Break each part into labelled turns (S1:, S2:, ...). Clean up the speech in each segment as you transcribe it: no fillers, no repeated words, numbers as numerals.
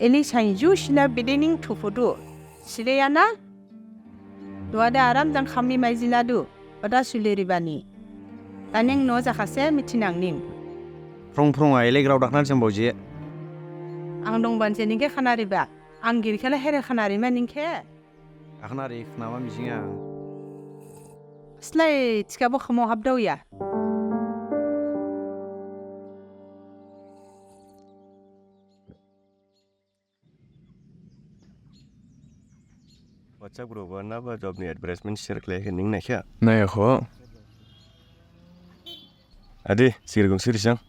S1: Eli sanju shina beginning to fudu. Sileyana? Duada aram dan kami maiziladu. Pada suliribani. Taneng no zakase mitinang ning.
S2: Prong ay legraw daknan semboje.
S1: Ang dong banse ningke khanari ba. Ang girkala here khanari ma ningke.
S2: Akhnari nama misinga.
S1: Slay tskabo khamo habdaw ya.
S3: WhatsApp group na ba job ni advertisement share klay ning na kya.
S4: Na ya kho.
S3: Adi sirgong sirisang.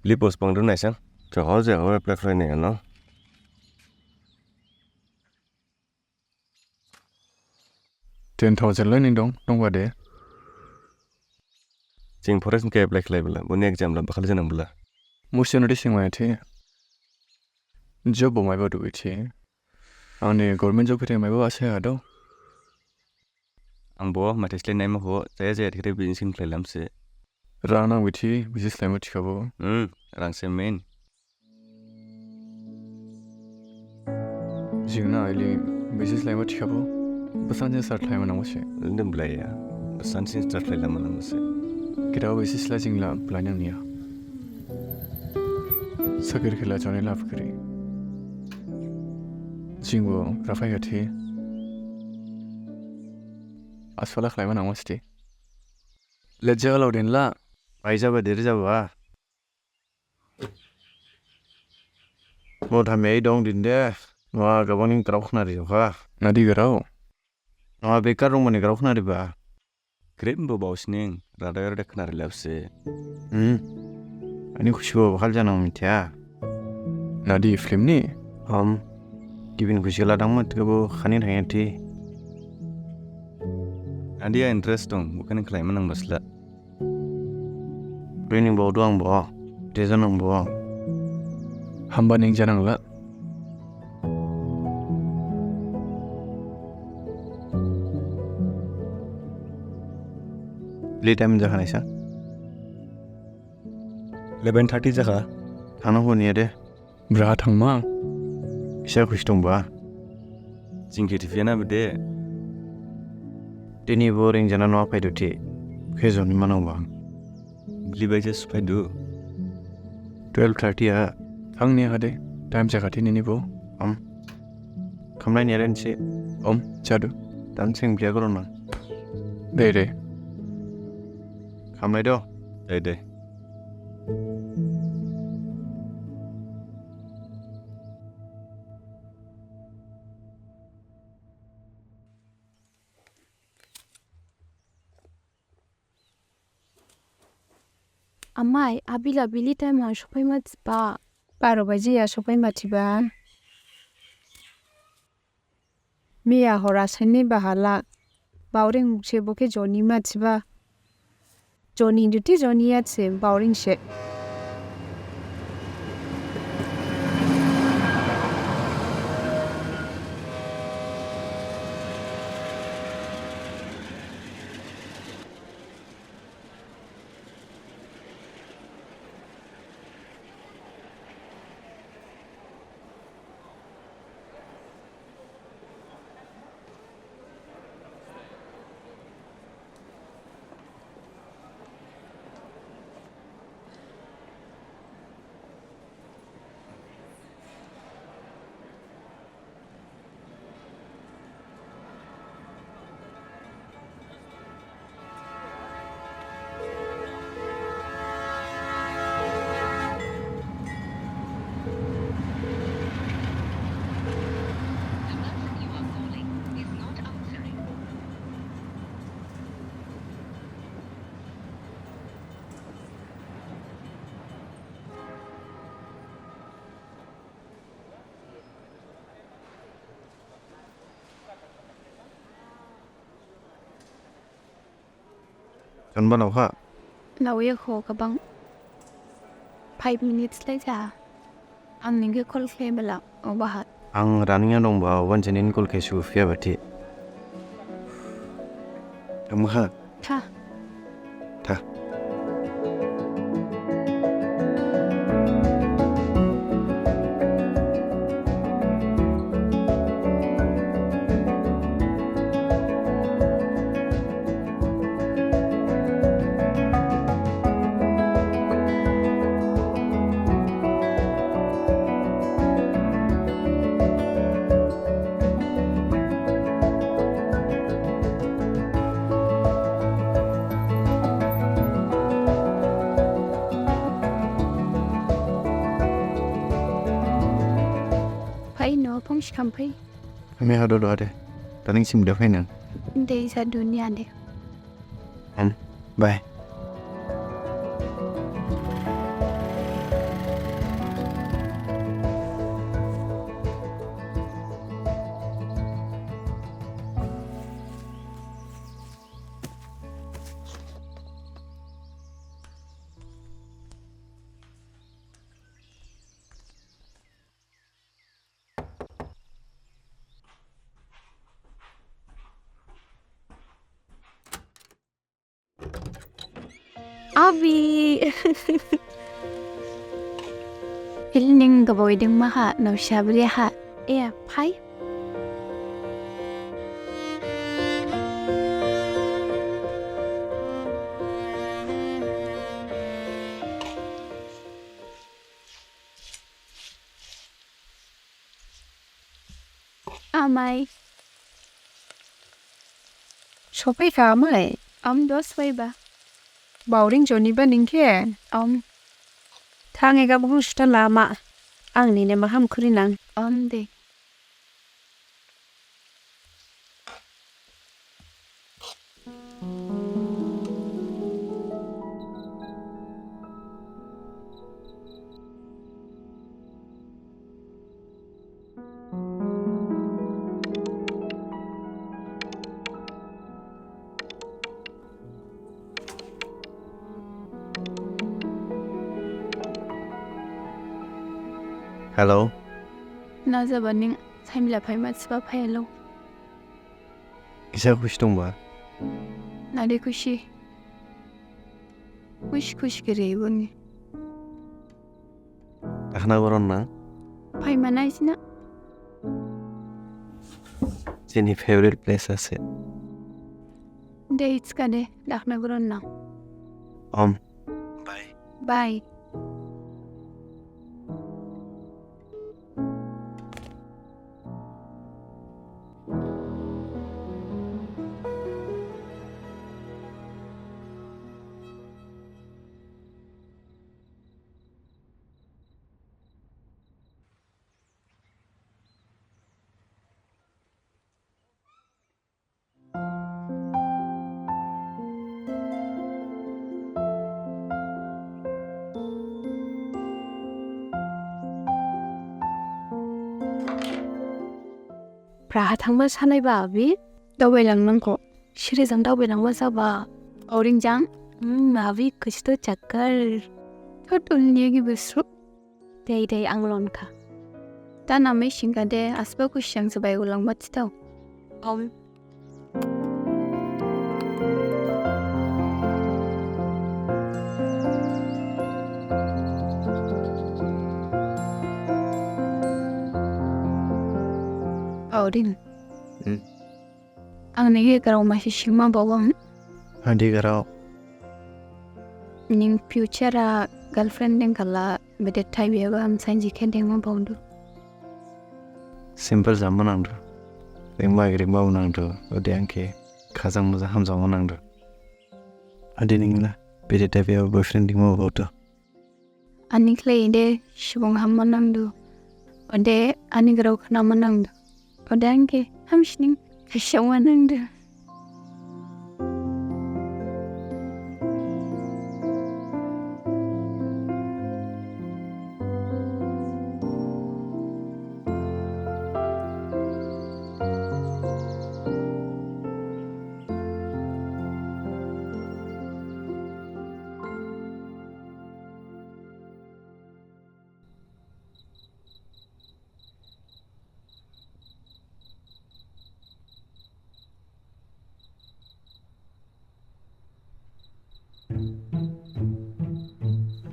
S3: Lipos pangdun na sang. Cho je ho apply fly ne no.
S4: $10,000 learning dong wade.
S3: Jing forest ke apply fly bula. Buni exam la bakhal janang bula.
S4: Musionari singwa the. Job mai ba du the. Ane government job kre mai ba ase ado.
S3: Ang bo matisle nai ma ho jaya thire bin sin fly lam se.
S4: Rana withi business line mut khabo.
S3: Rang se main.
S4: Juna ili business line mut khabo. Basan je start line na mo se.
S3: Lindem blaya. Basan sin start fly lam na se.
S4: Kira business la jingla plan yang nia. Sakir khela chone laf kri. Jingwo rafai ga the. Asfala khlai na mo ste. Le jagalo din la.
S2: Aisha ba dir jawa. Mo thamei dong din de. No gaboning kraw khnari ha.
S4: Nadi garao.
S2: No bekar rong mani kraw khnari ba.
S3: Krem bo bausning radar de khnar lab se.
S2: Ani khushbo bakhal janang mitya.
S4: Nadi film ni.
S2: Gibin khushila dang mat gabo khani thayati.
S3: Andi ya interest dong bukan klay manang basla.
S2: Training bo doang bo. Desanang bo.
S4: Hamba ning janang la.
S2: Le time ja khanaisa.
S3: 11:30 jaka.
S2: Thana ho ni de.
S4: Bra thangma.
S2: Isa khushtung ba.
S3: Jingke tifiana bede.
S2: Tini boring jana no pai duti. Khezon ni manong ba.
S3: Libai je supai du.
S2: 12:30 ya.
S4: Thang ni hade. Time jaka thi ni bo.
S2: Kamlai ni ren se.
S4: Chadu.
S2: Dan sing bia karo na.
S4: De.
S2: Kamlai do.
S3: Dai.
S5: Amai abila bili time ha shopai mat ba. Paro baji ya shopai mati ba. Mia hora sani bahala. Bauring mukse boke Johnny mati ba. Johnny duty Johnny at same bauring she.
S2: Kan ba law ha.
S5: Law ya kho ka bang 5 minutes later. Ang ningge call claim bala o bahat.
S2: Ang running dong ba wan jenin kol kesu fia bati. Kamu ha?
S5: ค่ะ
S2: Ta.
S5: Phai no phong champai
S2: Kami hado do ade. Taning sim da fainan.
S5: dei sa dunia de.
S2: An. Bye.
S5: Abi. Ilning gaboy ding maha no shabri ha. Phai. Amai.
S1: Sopai ka mai.
S5: Dos way ba?
S1: Bauring joni ba ningke. Thange ga bung sta lama. Ang ni ne maham kurinang.
S5: De.
S2: Hello.
S5: Na za baning time la phai mat spa phai lo.
S2: Isa khush dong ba?
S5: Na de kushi. Kush kere buni.
S2: Akhna goron na.
S5: Phai manai sina.
S2: Jeni favorite place ase.
S5: Dates ka de lakhna guron na.
S2: Bye.
S5: Bye. Praha thangma sanai ba abi dawai lang nang ko shiri jang dawai lang wa sa ba auring jang abi kuch to chakkar thotul niye gi besru dei anglon ka ta name shinga de asba ku shang sabai ulang mat tau auring ang nege karau masih shima bawang
S2: Handi garau.
S5: ning future girlfriend deng kala bede tai biya am sanji kendeng ma bawdu
S2: Simple zaman nang do. Ringba nang do. Ode angke khazang muza hamzang nang do. Ade ningla bede tavia boyfriend ding mo boto.
S5: ani klei de shibong hammanang du ode ani garau khna manang du ode angke hamshning kishawanang du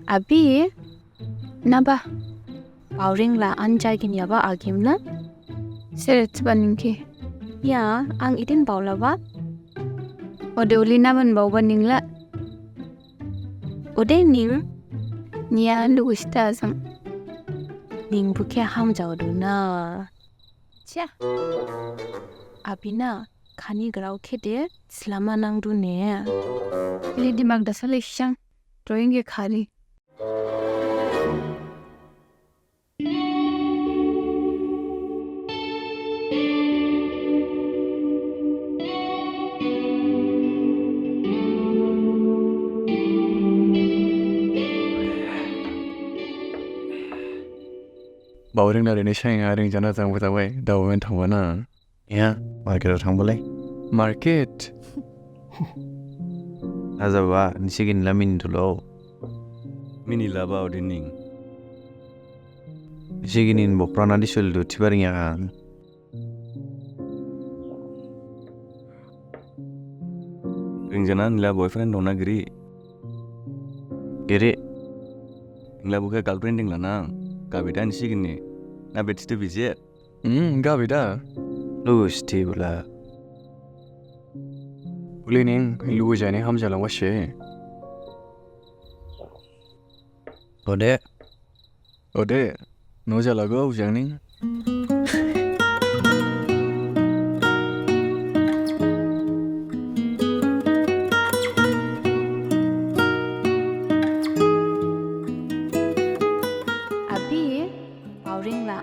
S5: Abi, naba, bauring la anjagin yaba agim na? Seret baningke. Ya, ang idin baula ba? Ode uli naman bau baning la. Ode ning, niya lugus tasam. Ning buke ham jauh na. Cia. Abi na, khani garau kede selama nang dunia. Li dimag dasar lishang, drawing ke khari.
S4: Bauring na rini shang aring jana tang buta wei dawen thang wana.
S2: Ya, market thang boleh.
S4: Market.
S2: Azawa nisigin lamin tulo.
S3: Mini laba audining.
S2: Nisiginin boprana disul tu tibaring ya kan.
S3: Ringjanan nila boyfriend dona giri.
S2: Giri,
S3: Nila buka girlfriend ding lana. Kabita nisigin ni. Na betiste Bijit.
S4: Enggak beda.
S2: lu sti bula.
S4: Uli ning lu jani ham jalan washe.
S2: Ode,
S4: Ode, no jalago jani.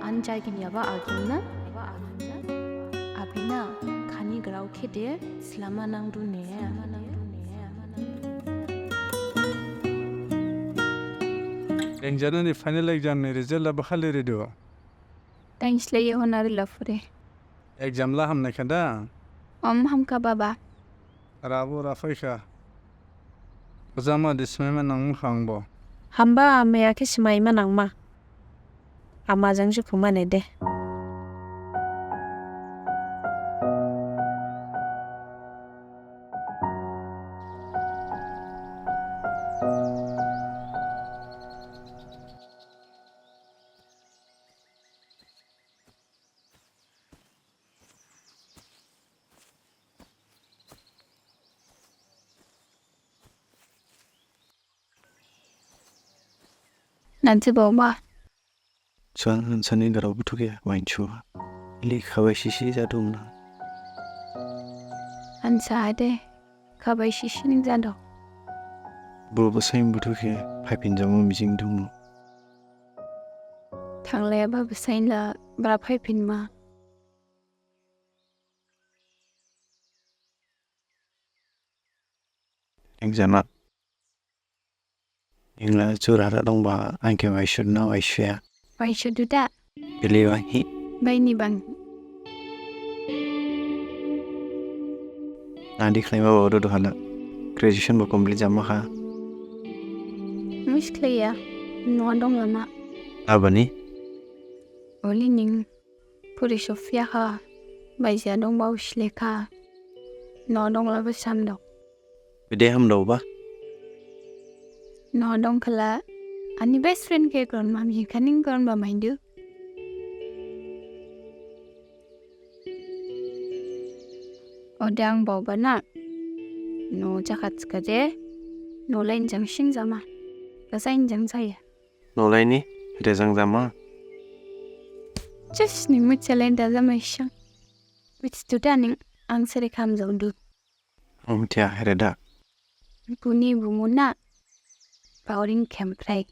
S5: Anjagin yaba agimna, abina khani garau kede selama nang dunia.
S6: Exam ni final exam ni result la bakhale redo.
S5: Thanks le ye honari lafure.
S6: Exam la हमने kada.
S5: Hamka baba.
S6: Rabu rafaika. Uzama disme man nang khangbo.
S1: Hamba me ya ke simai manang ma. Ama jang ju kuma ne de.
S5: Nanti bawa.
S2: Chuan sani garau butuke wain chua. Ili khawai shishi jadum na.
S5: Ansa ade, kabai shishining jado.
S2: Buru basain butuke paipin jamu mijing dumu.
S5: Thang le ba basain la barapai pin ma.
S2: Exam Ingla curara dong ba anke I should know I share.
S5: Why should do that?
S2: Believe I hit.
S5: Bai ni bang.
S2: Nadi claim about to hala. Graduation bo complete jama kha.
S5: Muskle ya. No dong lama.
S2: Abani.
S5: Oli ning. Puri Sofia ha. Bai sia dong ba usle ka. No dong la basam dok.
S2: Bide ham do ba.
S5: No dong kala. Ani best friend ke kron mami kaning kron ba maindu. Odang bau bana. No jakat skade. No lain jang sing zama. Kasain jang saya.
S2: No lai ni. Rezang jama.
S5: Just ni mut selain da zama isang. With studaning ang sere kam zaudu.
S2: Tia hereda.
S5: Puni bumuna. Bapon Kemprai.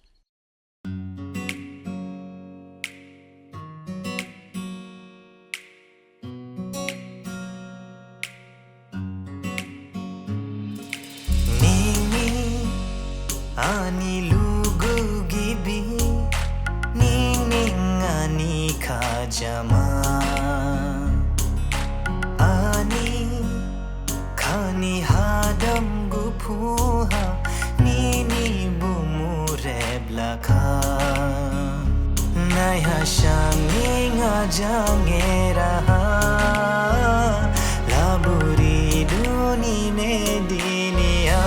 S7: Ani lugu gibi ning ani khajama ani khani hadam gupuha nini bumure blakha nai hashangi ngajangera laburi duni ne dinia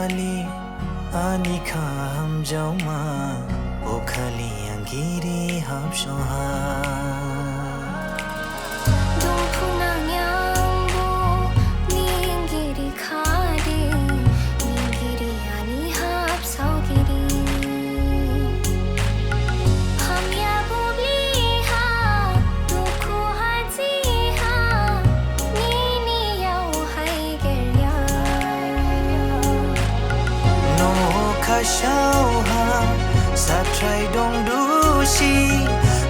S7: Khali Ani kham jauma O khali angiri hap shoha Shauha satrai dong dushi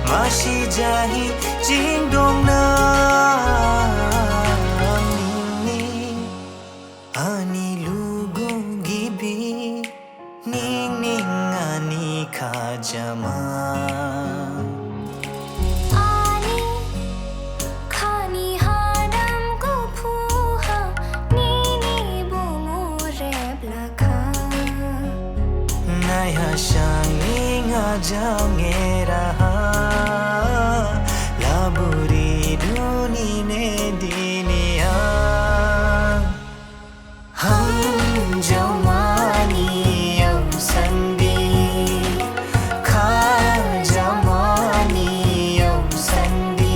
S7: mashi jahi jing dong na ni ani lugo gibi ning ning ani khajama ani khani hadam guphu ha ni ni bumu reblaka Naya shanging ajangera laburi duni ne dinia hum jamani yau sandi kha jamani yau sandi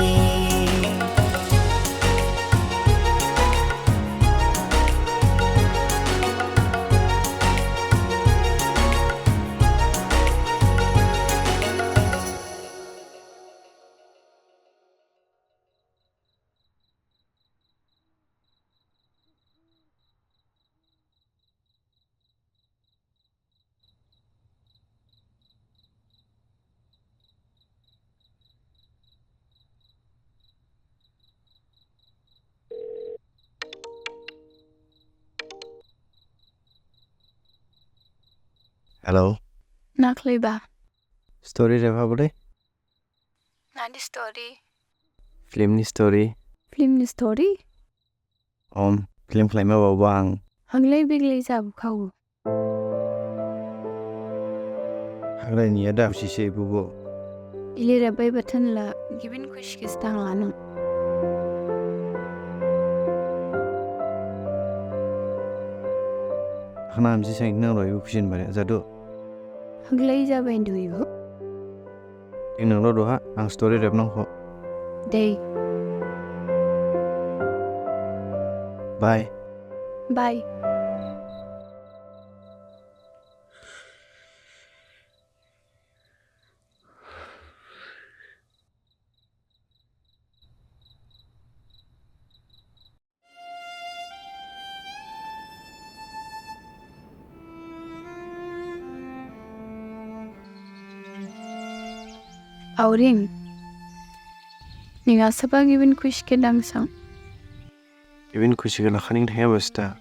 S2: Hello.
S5: Nakliba.
S2: Story reva bole?
S5: Nadi story.
S2: Film ni story.
S5: Film ni story?
S2: Film klima bawang.
S5: Hanglay biglay sabu kau.
S2: Hanglay ni ada sisi bugo.
S5: Ili rabai batan la gibin kush kistang lanu.
S2: Khana amsi sang nang roi kushin bare zado.
S5: Hanglay jabai nduibu.
S2: Ing nang lo doha ang story rep nang ho.
S5: Day.
S2: Bye.
S5: Bye. Auring. Ninga sabag ibin kush ke dangsang.
S2: Ibin kushi gala khaning thaya basta.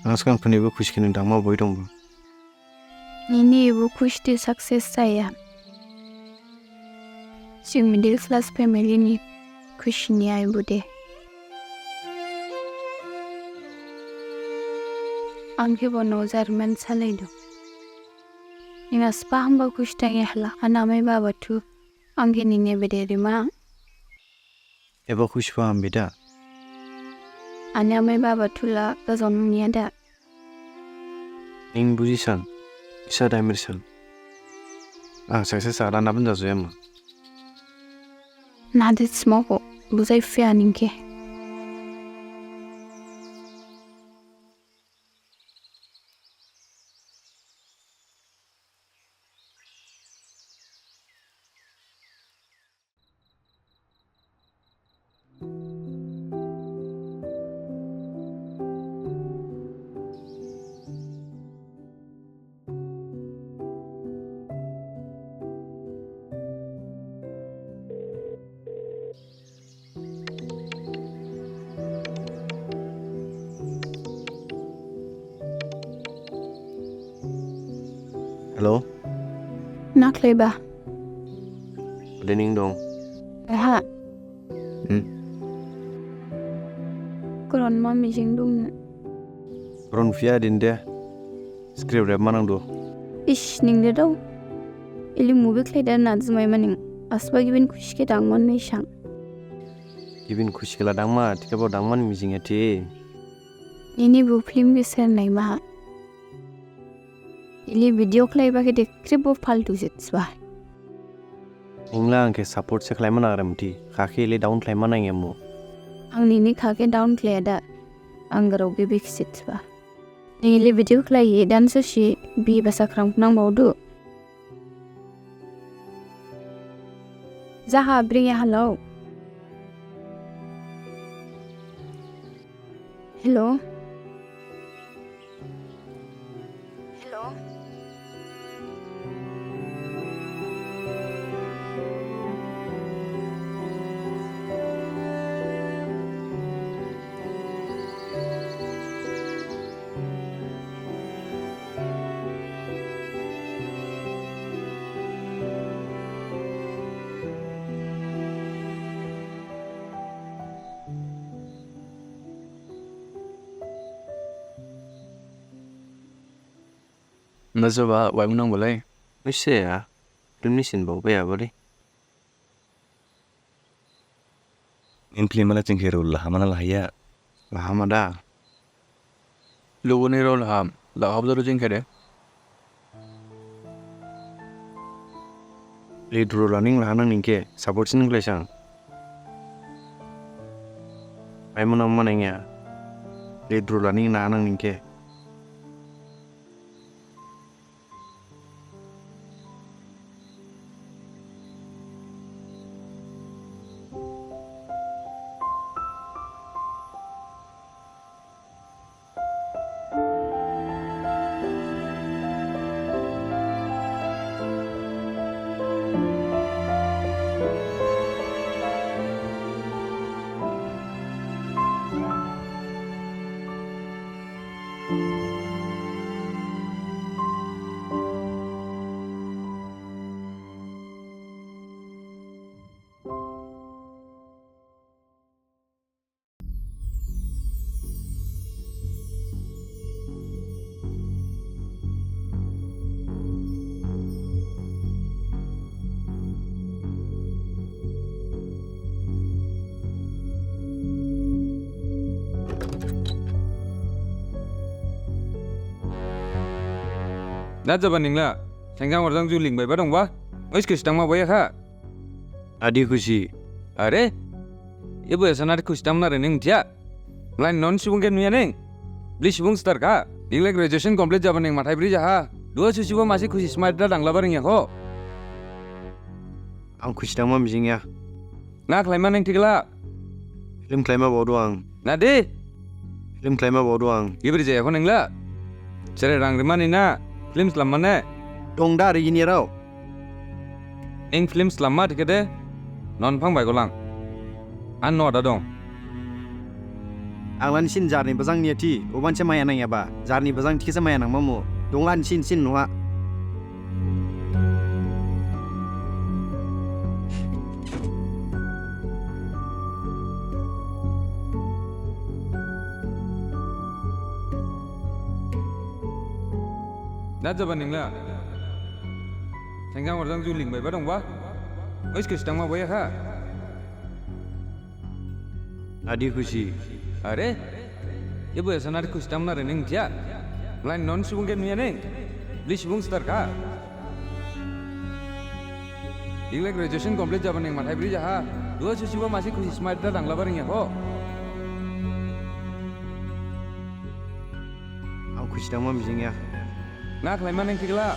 S2: Askan pani bu kushi kin dangma boy dong bu.
S5: Nini ibu kush di success saya. Sing middle class family ni kush ni ay bude. Angke bono German salaido. Ninga spa hamba kush tangi hala anamay baba tu angke ninge bederi ma.
S2: Eba kushi pa ambida.
S5: Anamay baba tu la gazon niada.
S2: Ning bujisan. Isa dimersan. Success ala naban jazo yam.
S5: Nadit smoko buzay fia ninge.
S2: Hello.
S5: Nakliba.
S2: Lening dong.
S5: Ha. Koron ma mijing dum.
S2: Ron fia din dia. Script rep manang do.
S5: Ish ning de daw. Ili movie kleda nazmay maning. Asba gibin kushke dangmon nei shang.
S2: Ibin kushi gala dangma tikabo dangman mijing ati.
S5: Ini bu film gi ser nai ma. Ili video klay ba kede kribo faltu jitsba.
S2: Ningla angke support se khlai mana ram ti. Khaki le down khlai mana ngemu.
S5: Ang nini khake down klay da. Angaro ge big jitsba. Ili video klay dan so shi bi basa krang nang maudu. Zaha bring ya hello. Hello. Hello.
S4: Nazoba wai unang boleh.
S2: Ise ya. Film ni sin bau ya boleh.
S3: In film ala cengkir ulah mana lah ya.
S2: Lahamada.
S4: Logo ni rol ham. La hablo rojeng kade.
S2: Lead role running lahanang ningke support sin khlai sang. Ai mana mana ngya. Lead role running lahanang ningke.
S6: Nat jaban ningla. Tenggang orang juling bai badong ba. Ois Krishna ma boya kha.
S2: Adi khushi.
S6: Are. Ibu esanar Krishna na rening tia. Lain non sibung ke nuya neng. Beli sibung star ka. Ningla graduation complete jaban neng matai beri jaha. Dua susibo masih khushi smart da dangla bareng ya ko.
S2: Ang khushi tang ma mijing ya.
S6: Na klaiman neng tigla.
S2: Film khlai ma bau doang.
S6: Na de.
S2: Film khlai ma bau doang.
S6: Iberi jaya ko nengla. Cere rang rimani na. Film selama ne.
S2: Dong da ri ni rau.
S6: Ing film selama dikede. Non phang bai ko lang. An no da dong.
S2: Ang lan sin jar ni bazang ni ti. Oban che maya nang ya ba. Jar ni bazang ti se maya nang mamu. Dong lan sin nuha.
S6: Nat jaban ningla. Tenggang orang juling bai badong ba. Ois Krishna ma boya kha.
S2: Adi khushi.
S6: Are. Ibu esanar Krishna na rening tia. Lain non sibung ke nuya neng. Beli sibung star ka. Ningla graduation complete jaban neng matai beri jaha. Dua susibo masih khushi smart da dangla bareng ya ko.
S2: Ang khushi tang ma mijing ya.
S6: Na klaiman neng tigla.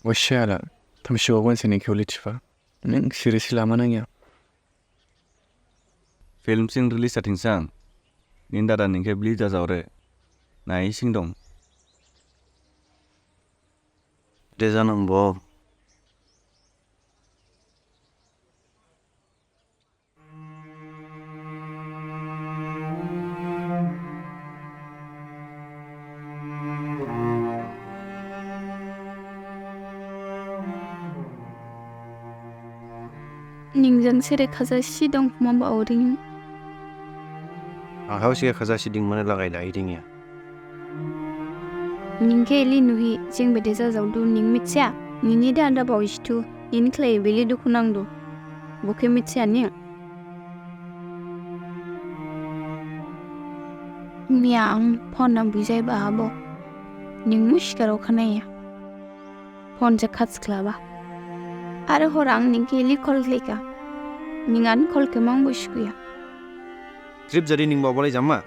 S4: Washala. Tam showan sini keulichfa. Neng seriously lama nang ya.
S3: Film sing release setting sang. Ninda dan ningke beli jazaure. Nai sing dong.
S2: Deza nang bo.
S5: Ningjang sere khaza sidong mamba oring.
S2: Ang house ya khaza siding mana lagai da iding ya.
S5: Ningke li nuhi jing bedeza zawdu ning mitsia. Nini da anda bawish tu. Nin klay beli dukunang do. buke miथिया नि मिया आं phone नाम बुजाय बाहाबो निं मुश्काराव खानाया phone जे खाथि क्लाबा आरो हर आं निंकेलि कल क्लिका निंगान कल के मां बुशकुया
S2: trip jadi ning bawa jamma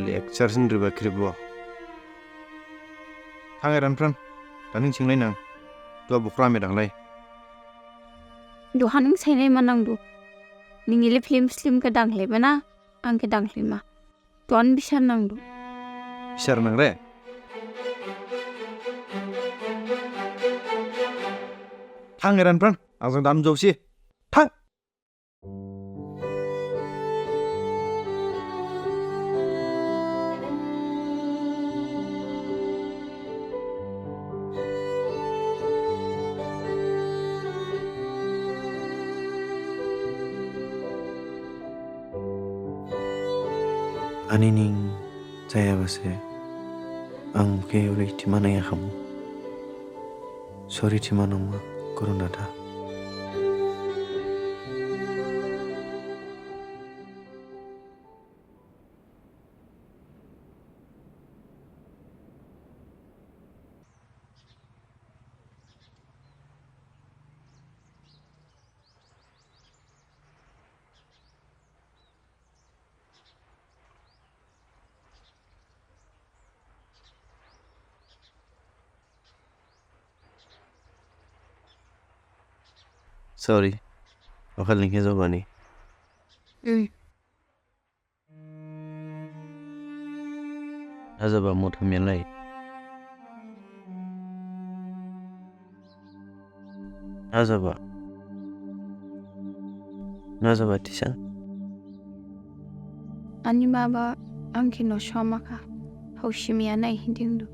S2: lecture sendiri bakribo tangeran pran taning singlai nang tua bukra me danglai
S5: do haning sainai manang do ningile film slim ka danglai bana ang ke danglai ma ton bisan nang do
S2: shar nang re tangeran pran azang dam jausi tang Anining saya base ang ke uli timana ya kamu sorry timana ma corona da sorry akal ning hezo bani azaba mot hamian lai azaba tisan
S5: ani baba angki no shomaka haushimiya nai hindindu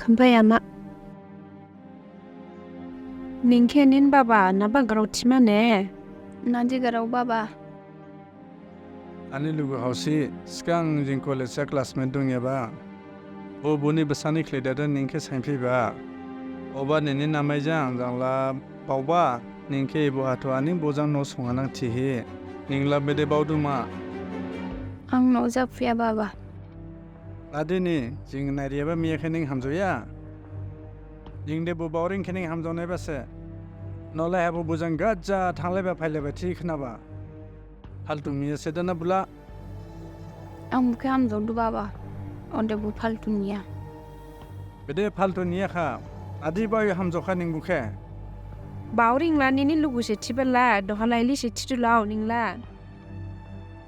S1: Kemprai ama ningkenin baba naba garau timane
S5: naji garau baba
S8: Ani lugu hausi skang jing college classmate dong ya ba o buni besani kledada ningke saimpi ba oba nini namai jang jangla bauba ningke ibu hatu ani bojang no songanang tihi ningla bede bauduma
S5: ang no japya baba
S8: adini jing nariaba miya khening hamjoya jing de bo boring khening hamjone base nola habu bujang gaja thangle ba phaile ba thi khna ba haltu miya sedana bula
S5: ang buke am jodu baba onde bu faltu niya
S8: bede faltu niya kha adi ba hamjo khaning buke
S1: bauring la nini lugu se tibala dohalai li se titulao ningla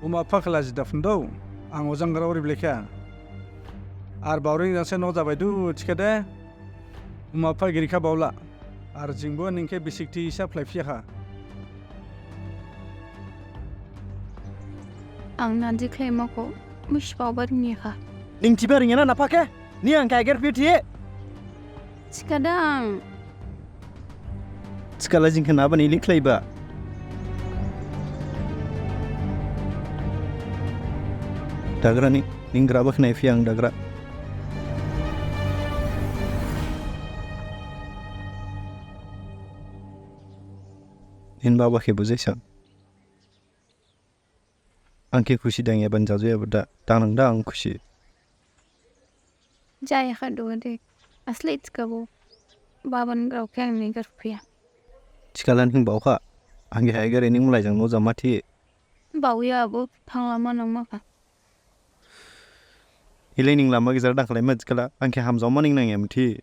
S8: uma phakla ji dafndo ang ojang garori blekha আর বাউরিং জাসে ন যাবাই দু ঠিকাদে উমাফা গিরিখা বাউলা আর জিংবো নিংকে বিসিকটি হিসাব লাইফিয়াখা
S5: ang naji claimako mushbabar niya
S2: ning tiba ringana napake ni ang kaiger piti
S5: kadang
S2: skala jing kenapa ni liklai ba dagra ni ning grabak nai fiang dagra nin baba ke buzesa angke khushi dang ya ban jazu ya bada tanang dang khushi
S5: jaya khadu de asli itkabo baban grau kyang ni garpya
S2: chikalan hing bauka angge haiger ening mulai jang no jamati
S5: bauya bu thangla manang maka
S2: hilening lama gejar dang khlai mat chikala angke hamjau maning nang emthi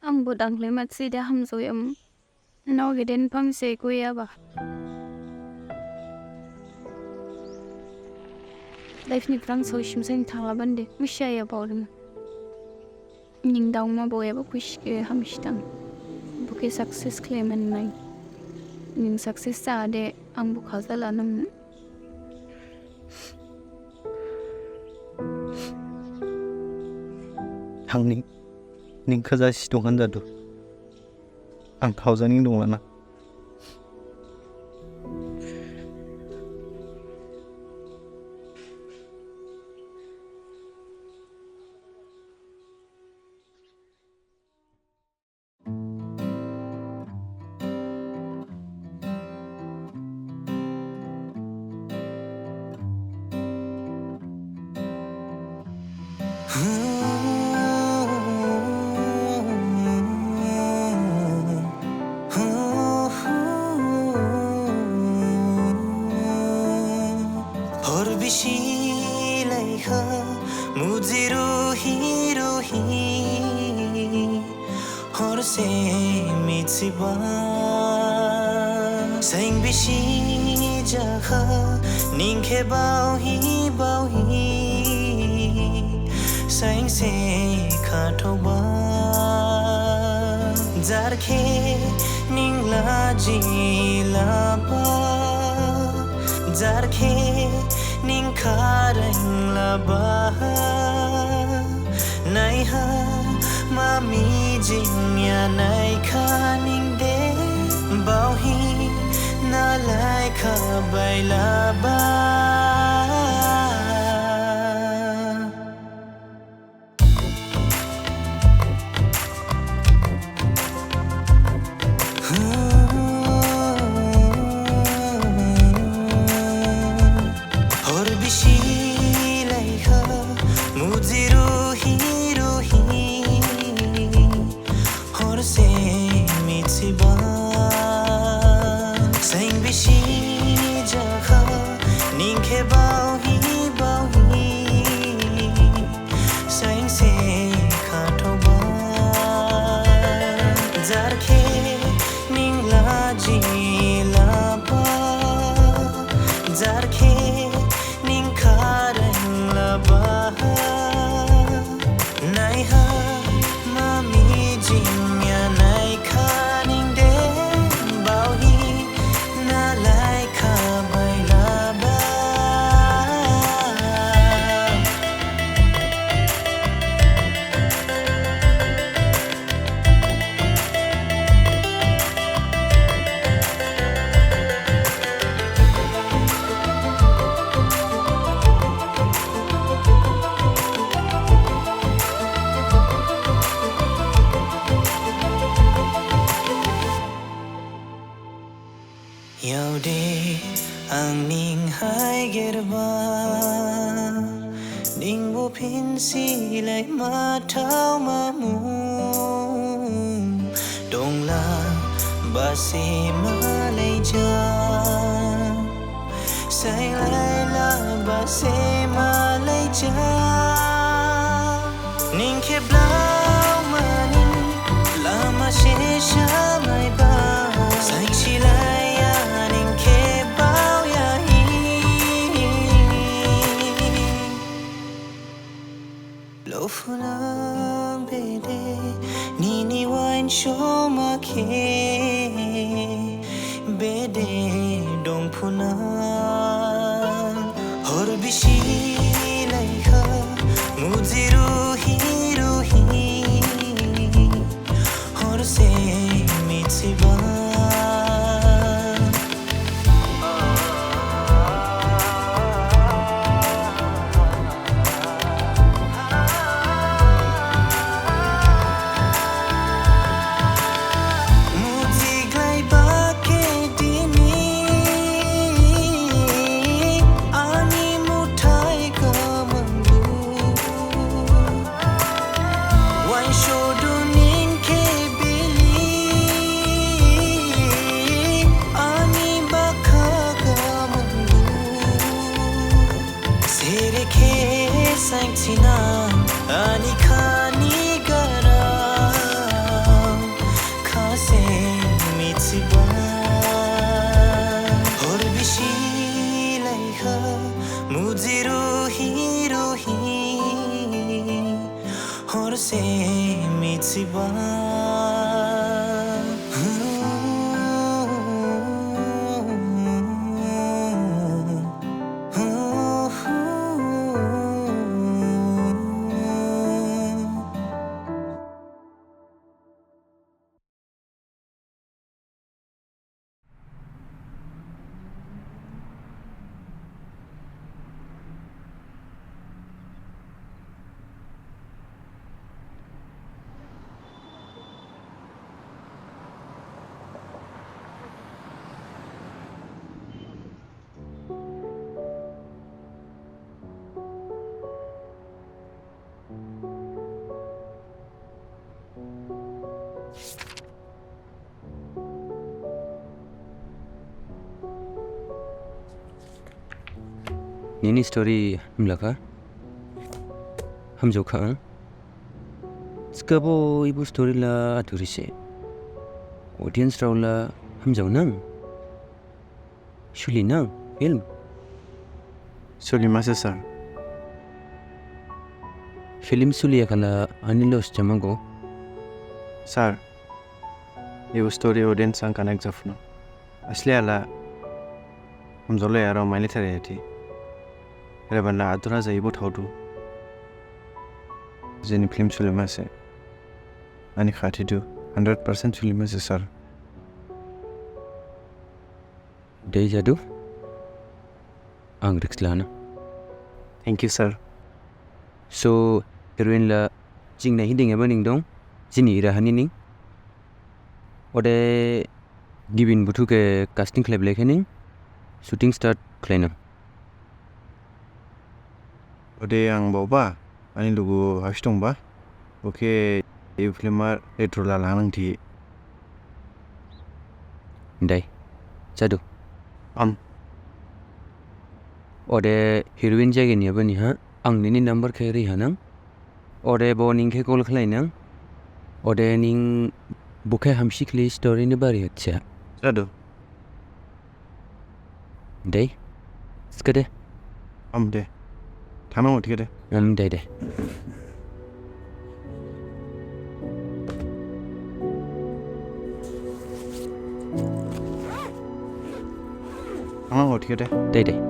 S5: ang bu dang le mat si de hamzo yam no geden phang se kuya ba life ni prang so shim sen thangla bande mishaya bawdum ning dang ma boya ba kush ke hamshtang buke success claim and nai ning success sa de ang bu khazala nam
S2: hangning ning khaja sidong han jadu ang thaujaning dong lana
S7: hor se mitsiba Saing bishi jaha ningke bao hi Saing se khatoba Zarke ningla jila ba Zarke ning kharang la ba Nai ha mami jinya nai kha ning de bao hi na lai kha bai la ba
S9: Nini story mlaka ham joka Skabo ibu story la aturise. Audience raula hamjau nang. Shuli nang film.
S2: Suli masa sir.
S9: Film suli akala anilos jamago.
S2: Sir. Ibu story audience sang connect jafno. Asli ala hamjau la yaro maile thare yati. Reban la adura za ibu thaudu. Jeni film suli masa. Ani khati du 100% suli masa sir.
S9: Day jadu. Ang lana.
S2: Thank you sir.
S9: So heroine la jing na hiding aba ning dong. Jini ira hani ning. Ode gibin butu ke casting club lekhe ning. Shooting start kleina.
S2: Ode ang bawa ani lugu hashtong ba. Oke ibu filmar retro la lanang thi.
S9: Day. Jadu. Ode heroine jage ni aba ni ha. Ang nini number khe ri hanang. Ode bo ning khe call khlai nang. Ode ning buke hamshikli story ni bari acha.
S2: Jadu.
S9: Day. Skade.
S2: De. Thana mo thik de.
S9: Day.
S2: Thana mo thik de.
S9: Day.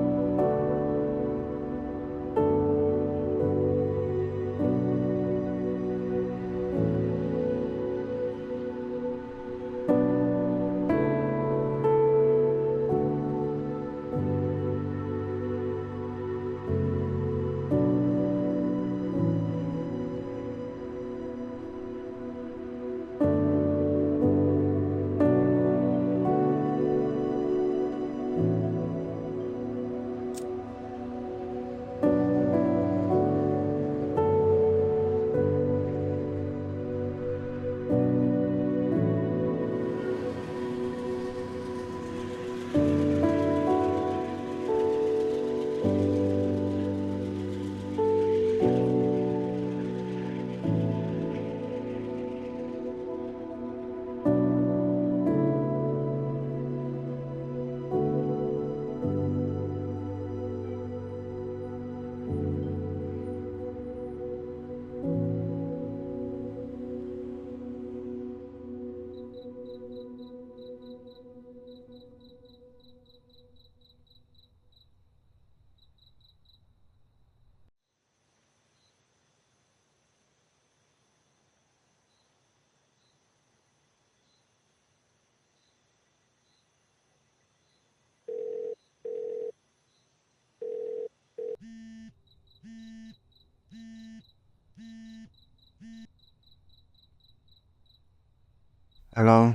S2: Hello.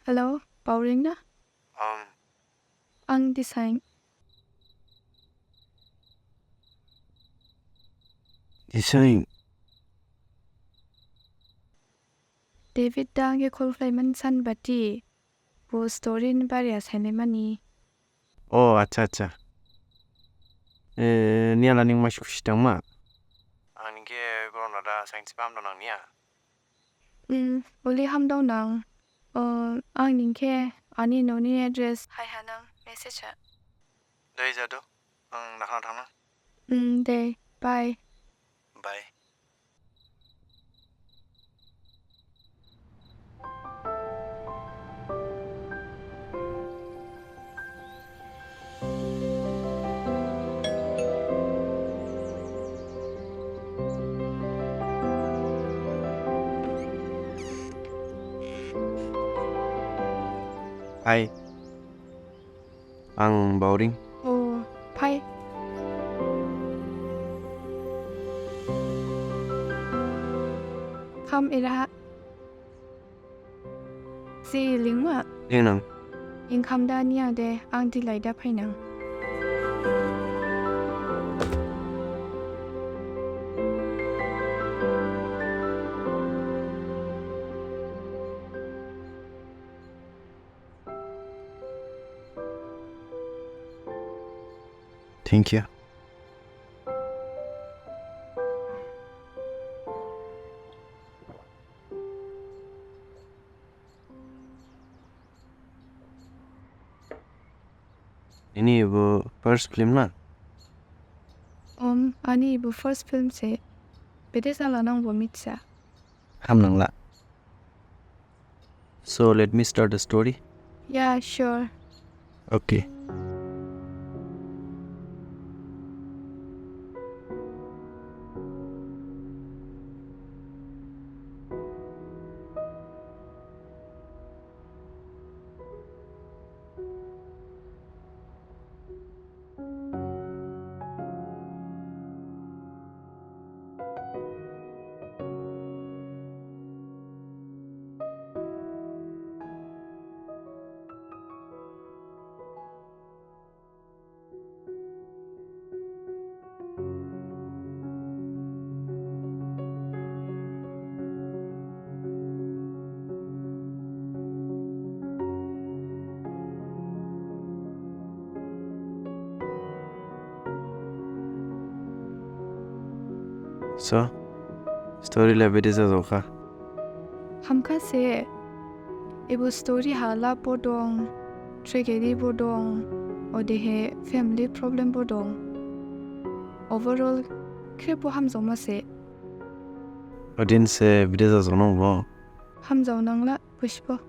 S5: Hello, Pauling na? Ang design.
S2: Design.
S5: David Dang ye call flyman san bati. Bo story ni bari asane mani.
S2: Oh, acha. Ni ala ning masuk sidang ma. Ani ke corona da science pam dong ni ya.
S5: Uli ham dong nang. Ang ning ke ani no ni address hai hanang message.
S2: Dai jadu. Nakna thana.
S5: Day. Bye.
S2: Bye. Hai. Ang boring.
S5: Oh, bye. Kam ira. Si lingwa.
S2: Nang.
S5: In kam da niya de ang dilay da pay nang.
S2: Thank you. Ini ibu first film na?
S5: Ani ibu first film se. Bede salah nang mitsa.
S2: Ham nang la. So let me start the story.
S5: Yeah, sure.
S2: Okay. So, story la bede sa zoka.
S5: Hamka se. Ibu story hala bodong. Tragedy bodong. Odehe family problem bodong. Overall, kripo hamzoma se.
S2: Audience se bede sa zonong bo.
S5: Hamzaw nang la pushpo.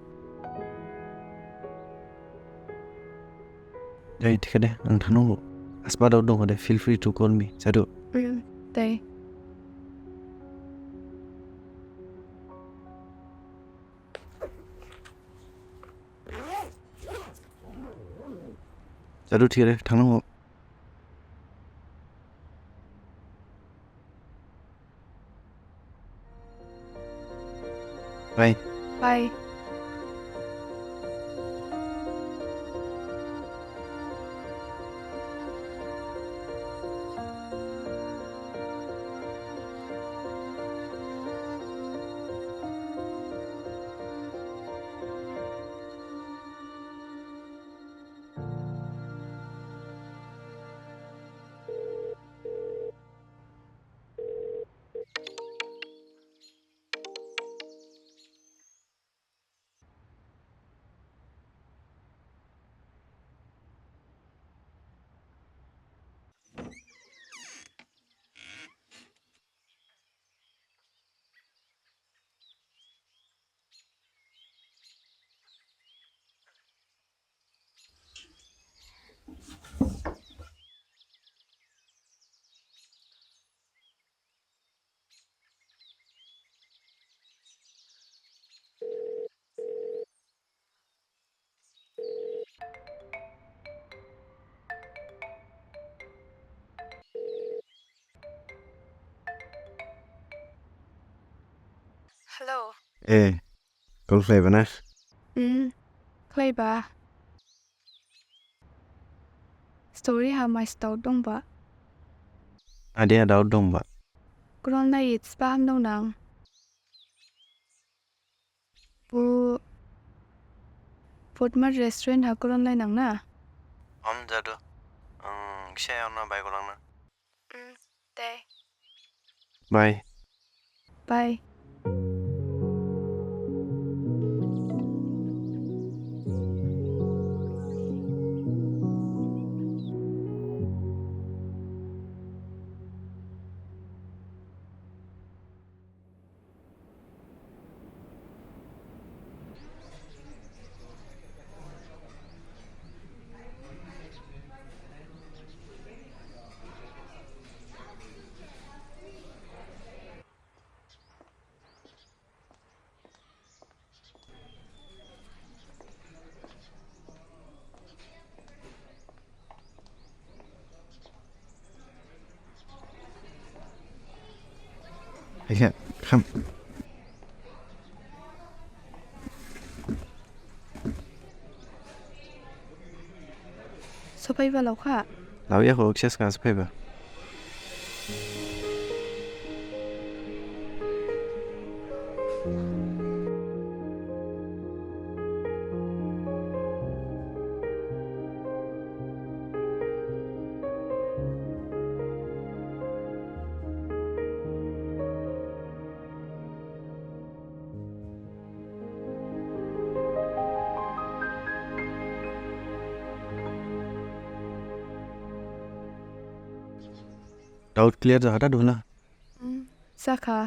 S2: Jai ठीक है दे ang thanong bo. Aspa daw dong de feel free to call me. Sadu.
S5: Day.
S2: Sadu ठीक है दे thanong bo. Bye.
S5: Bye. Hello.
S2: Call flavor na.
S5: Play ba? Story ha my stout dong ba?
S2: Adia daw dong ba.
S5: Kron na it's ba ham dong nang. Bu Foodmart restaurant ha kron lai nang na.
S2: Jadu. Siya na bye ko lang na.
S5: Day.
S2: Bye.
S5: Bye.
S2: Yeah, come.
S5: So bay ba law kha?
S2: Law ya ko access ka sa paper. Doubt clear जाता ढूंढना
S5: जाखा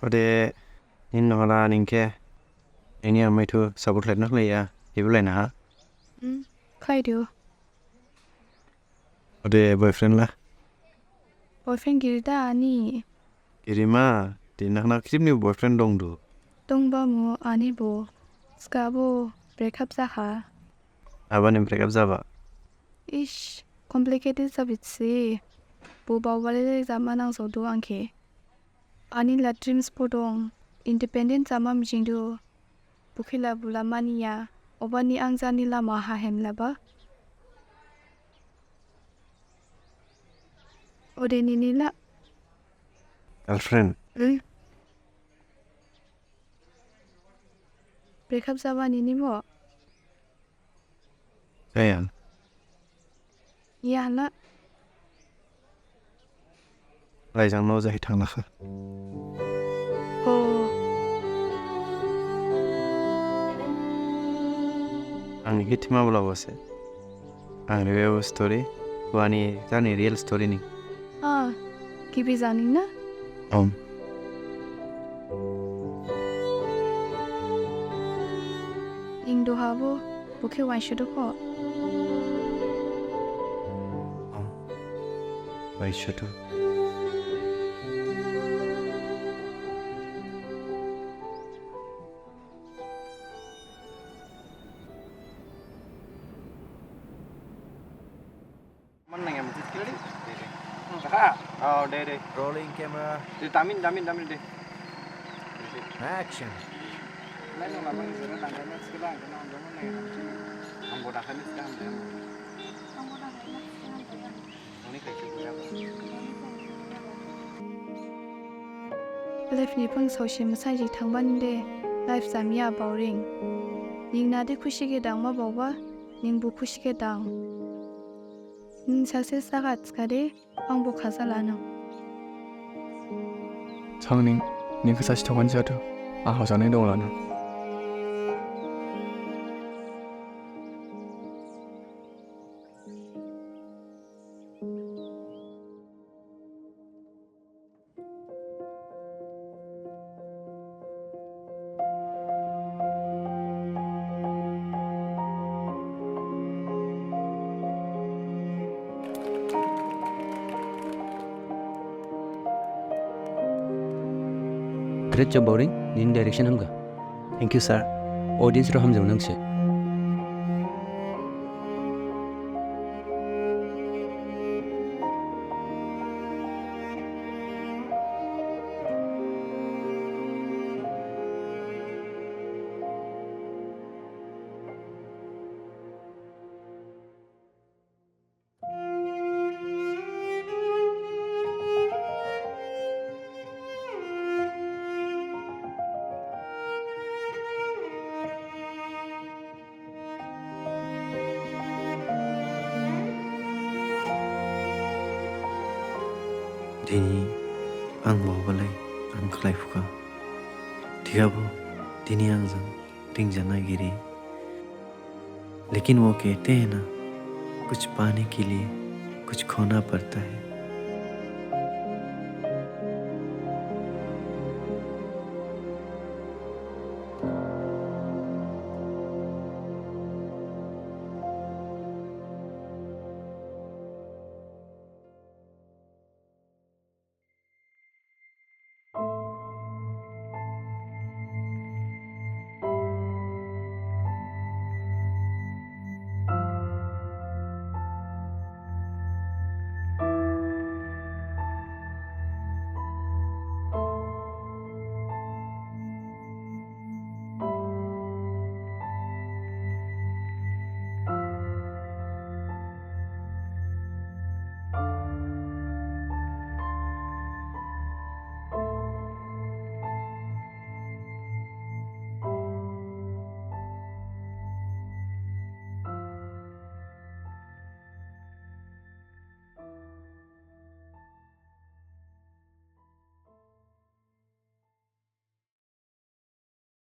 S2: अरे इन नहला निंके इन्हीं अम्मे तो support लेना के लिए ये बोले ना
S5: खाइदियो
S2: अरे बॉयफ्रेंड ला
S5: बॉयफ्रेंड गिरदा आनी
S2: किरिमा दिन ना किसी ने बॉयफ्रेंड डोंग दो
S5: दंबा मो आनी बो स्काबो ब्रेकअप जाखा
S2: अब ने ब्रेकअप जाबा
S5: इश कॉम्प्लिकेटेड जाबितसे बो बावबाले जामा नांसोदो आंखे आनी ला ड्रीम्स पोदों इंडिपेंडेंट जामा मिजिंदो बुखिला बुला मानिया अबानी आंजानी लामा हाहेम लाबा ओदेनी नीला
S2: गर्लफ्रेंड
S5: ब्रेकअप जाबा नीनी बो
S2: क्या
S5: याला
S2: लाइजां नौ जाही थांना खा
S5: हो
S2: आंनि किथिमा बोला बसे आंनि बे स्टोरी वानी जानी रियल स्टोरी नि
S5: गिबि जानी ना इंदो हाबो बुखे वाइशुदो को
S2: वाइशुदो deh.
S10: Rolling camera.
S2: Tamin deh.
S10: Action.
S5: Life ni pang social masai thangban de life samia boring. Ning na de khushi ke dang ma bawa ning bu khushi ke dang. Ning success sagat skade ang bu khazalana.
S4: 창닝 닝크 사시 정원지하도 아 허전에 동라나
S9: Great job boring nin direction hamga
S2: Thank you sir
S9: audience ro hamjau nangse
S7: Dini ang mawalay ang life ka Digabo dini ang zang ting jana गिरी लेकिन वो कहते हैं ना कुछ पाने के लिए कुछ खोना पड़ता है